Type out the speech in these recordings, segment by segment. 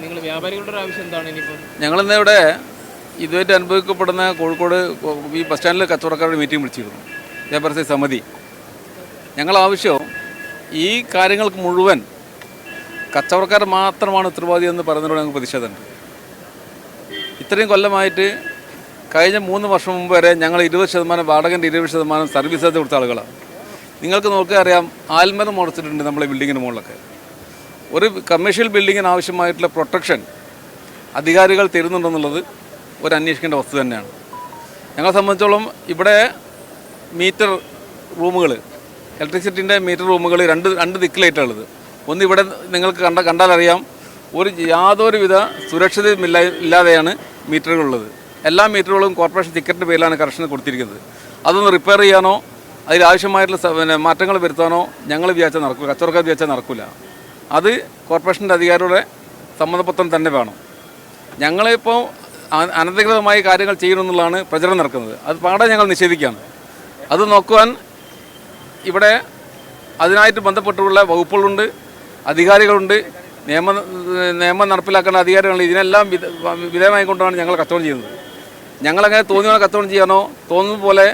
നിങ്ങൾ വ്യാപാരികളുടെ ഒരു ആവശ്യം എന്താണ് ഇനിയിപ്പോൾ? ഞങ്ങളിന്ന് ഇവിടെ ഇതുമായിട്ട് അനുഭവിക്കപ്പെടുന്ന കോഴിക്കോട് ഈ ബസ് സ്റ്റാൻഡിൽ കച്ചവടക്കാരുടെ മീറ്റിംഗ് വിളിച്ചിരുന്നു, വ്യാപാരസ്ഥ സമിതി. ഞങ്ങൾ ആവശ്യം ഈ കാര്യങ്ങൾക്ക് മുഴുവൻ കച്ചവടക്കാർ മാത്രമാണ് ഉത്തരവാദി എന്ന് പറയുന്നതിനോട് ഞങ്ങൾക്ക് പ്രതിഷേധമുണ്ട്. ഇത്രയും കൊല്ലമായിട്ട് കഴിഞ്ഞ 3 വർഷം മുമ്പ് വരെ ഞങ്ങൾ 20% വാടകൻ്റെ 20% സർവീസ് ചാർജ് കൊടുത്ത ആളുകളാണ്. നിങ്ങൾക്ക് നോക്കിയാൽ അറിയാം, ആൽമരം മുടച്ചിട്ടുണ്ട് നമ്മളെ ബിൽഡിങ്ങിന് മുകളിലൊക്കെ. ഒരു കമേഴ്ഷ്യൽ ബിൽഡിങ്ങിന് ആവശ്യമായിട്ടുള്ള പ്രൊട്ടക്ഷൻ അധികാരികൾ തരുന്നുണ്ടെന്നുള്ളത് ഒരു അന്വേഷിക്കേണ്ട വസ്തു തന്നെയാണ്. ഞങ്ങളെ സംബന്ധിച്ചോളം ഇവിടെ മീറ്റർ റൂമുകൾ, ഇലക്ട്രിസിറ്റിൻ്റെ മീറ്റർ റൂമുകൾ രണ്ട് ദിക്കിലായിട്ടുള്ളത്. ഒന്ന് ഇവിടെ നിങ്ങൾക്ക് കണ്ടാലറിയാം, യാതൊരുവിധ സുരക്ഷിതമില്ലാതെയാണ് മീറ്ററുകളുള്ളത്. എല്ലാ മീറ്ററുകളും കോർപ്പറേഷൻ ടിക്കറ്റിൻ്റെ പേരിലാണ് കറക്ഷൻ കൊടുത്തിരിക്കുന്നത്. അതൊന്ന് റിപ്പയർ ചെയ്യാനോ അതിലാവശ്യമായിട്ടുള്ള മാറ്റങ്ങൾ വരുത്താനോ ഞങ്ങൾ വിചാരിച്ചാൽ നടക്കില്ല, കച്ചവടക്കാർ വിചാരിച്ചാൽ നടക്കില്ല. അത് കോർപ്പറേഷൻ്റെ അധികാരിയുടെ സമ്മതപത്രം തന്നെ വേണം. ഞങ്ങളിപ്പോൾ അനധികൃതമായി കാര്യങ്ങൾ ചെയ്യണമെന്നുള്ളതാണ് പ്രചരണം നടക്കുന്നത്. അത് പാടെ ഞങ്ങൾ നിഷേധിക്കുകയാണ്. അത് നോക്കുവാൻ ഇവിടെ അതിനായിട്ട് ബന്ധപ്പെട്ടുള്ള വകുപ്പുകളുണ്ട്, അധികാരികളുണ്ട്, നിയമം നടപ്പിലാക്കേണ്ട അധികാരികളുണ്ട്. ഇതിനെല്ലാം വിധേയമായിക്കൊണ്ടാണ് ഞങ്ങൾ കച്ചവടം ചെയ്യുന്നത്. ഞങ്ങളങ്ങനെ തോന്നിയ കച്ചവടം ചെയ്യാനോ തോന്നുന്ന പോലെ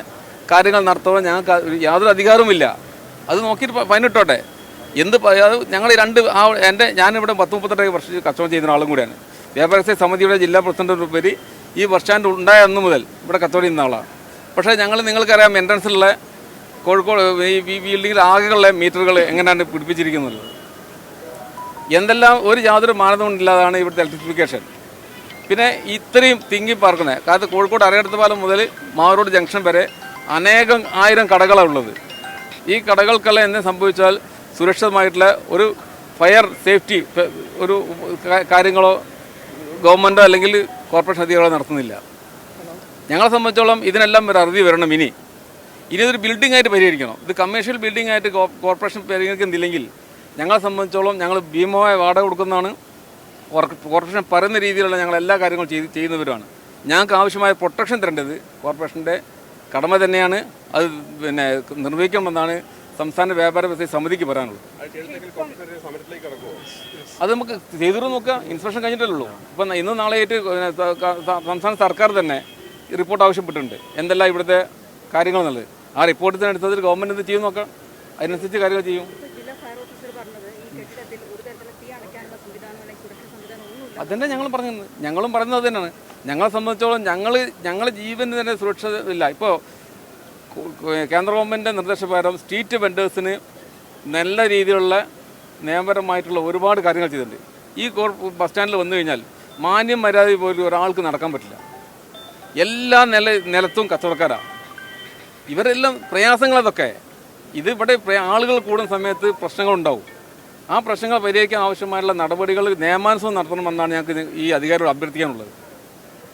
കാര്യങ്ങൾ നടത്താനോ ഞങ്ങൾക്ക് യാതൊരു അധികാരവുമില്ല. അത് നോക്കിയിട്ട് ഫൈനിട്ടോട്ടെ. ഞങ്ങൾ ഞാനിവിടെ 10-32 വർഷം കച്ചവടം ചെയ്യുന്ന ആളും കൂടിയാണ്. വ്യാപാരസ്ഥ സമിതിയുടെ ജില്ലാ പ്രസിഡന്റ് പേര് ഈ ബസ് സ്റ്റാൻഡ് ഉണ്ടായ അന്ന് മുതൽ ഇവിടെ കച്ചവടം ചെയ്യുന്ന ആളാണ്. പക്ഷേ നിങ്ങൾക്കറിയാം, എൻട്രൻസിലുള്ള കോഴിക്കോട് ഈ ബിൽഡിങ്ങിൽ ആകെയുള്ള മീറ്ററുകൾ എങ്ങനെയാണ് പിടിപ്പിച്ചിരിക്കുന്നത്. എന്തെല്ലാം യാതൊരു മാനദണ്ഡമില്ലാതാണ് ഇവിടുത്തെ ഇലക്ട്രിഫിക്കേഷൻ. പിന്നെ ഇത്രയും തിങ്ങി പാർക്കുന്നത്, കാരണം കോഴിക്കോട് അരയടത്ത് പാലം മുതൽ മാവൂർ ജംഗ്ഷൻ വരെ അനേകം ആയിരം കടകളാണ് ഉള്ളത്. ഈ കടകൾക്കെല്ലാം എന്ത് സംഭവിച്ചാൽ സുരക്ഷിതമായിട്ടുള്ള ഒരു ഫയർ സേഫ്റ്റി ഒരു കാര്യങ്ങളോ ഗവൺമെൻറ്റോ അല്ലെങ്കിൽ കോർപ്പറേഷൻ അധികാരികളോ നടത്തുന്നില്ല. ഞങ്ങളെ സംബന്ധിച്ചോളം ഇതിനെല്ലാം ഒരു അറുതി വരണം. ഇതൊരു ബിൽഡിംഗ് ആയിട്ട് പരിഹരിക്കണം. ഇത് കമേഴ്ഷ്യൽ ബിൽഡിംഗ് ആയിട്ട് കോർപ്പറേഷൻ പരിഹരിക്കുന്നില്ലെങ്കിൽ ഞങ്ങളെ സംബന്ധിച്ചോളം ഞങ്ങൾ ഭീമമായ വാടക കൊടുക്കുന്നതാണ്. കോർപ്പറേഷൻ പറയുന്ന രീതിയിലുള്ള ഞങ്ങൾ എല്ലാ കാര്യങ്ങളും ചെയ്യുന്നവരാണ്. ഞങ്ങൾക്ക് ആവശ്യമായ പ്രൊട്ടക്ഷൻ തരേണ്ടത് കോർപ്പറേഷൻ്റെ കടമ തന്നെയാണ്. അത് നിർവഹിക്കണമെന്നാണ് സംസ്ഥാന വ്യാപാര വ്യവസായ സമിതിക്ക് പറയാനുള്ളത്. അത് നമുക്ക് ചെയ്തു നോക്കുക. ഇൻസ്പെക്ഷൻ കഴിഞ്ഞിട്ടല്ലോ. ഇപ്പം ഇന്നും നാളെയായിട്ട് സംസ്ഥാന സർക്കാർ തന്നെ റിപ്പോർട്ട് ആവശ്യപ്പെട്ടിട്ടുണ്ട്, എന്തെല്ലാം ഇവിടുത്തെ കാര്യങ്ങൾ എന്നുള്ളത്. ആ റിപ്പോർട്ടിനടുത്തതിൽ ഗവൺമെൻറ് എന്ത് ചെയ്യും നോക്കാം, അതിനനുസരിച്ച് കാര്യങ്ങൾ ചെയ്യും. അതന്നെ ഞങ്ങളും പറയുന്നത് അത് തന്നെയാണ്. ഞങ്ങളെ സംബന്ധിച്ചോളം ഞങ്ങളുടെ ജീവന് തന്നെ സുരക്ഷ ഇല്ല. ഇപ്പോൾ കേന്ദ്ര ഗവൺമെൻറ്റിൻ്റെ നിർദ്ദേശപ്രകാരം സ്ട്രീറ്റ് വെൻഡേഴ്സിന് നല്ല രീതിയിലുള്ള നിയമപരമായിട്ടുള്ള ഒരുപാട് കാര്യങ്ങൾ ചെയ്തിട്ടുണ്ട്. ഈ ബസ് സ്റ്റാൻഡിൽ വന്നു കഴിഞ്ഞാൽ മാന്യം മര്യാദ പോലും ഒരാൾക്ക് നടക്കാൻ പറ്റില്ല. എല്ലാ നിലത്തും കച്ചവടക്കാരാണ്. ഇവരെല്ലാം പ്രയാസങ്ങളതൊക്കെ. ഇവിടെ ആളുകൾ കൂടുന്ന സമയത്ത് പ്രശ്നങ്ങളുണ്ടാവും. ആ പ്രശ്നങ്ങൾ പരിഹരിക്കാൻ ആവശ്യമായുള്ള നടപടികൾ നിയമാനുസൃതം നടത്തണമെന്നാണ് ഞങ്ങൾക്ക് ഈ അധികാരികളോട് അഭ്യർത്ഥിക്കാനുള്ളത്.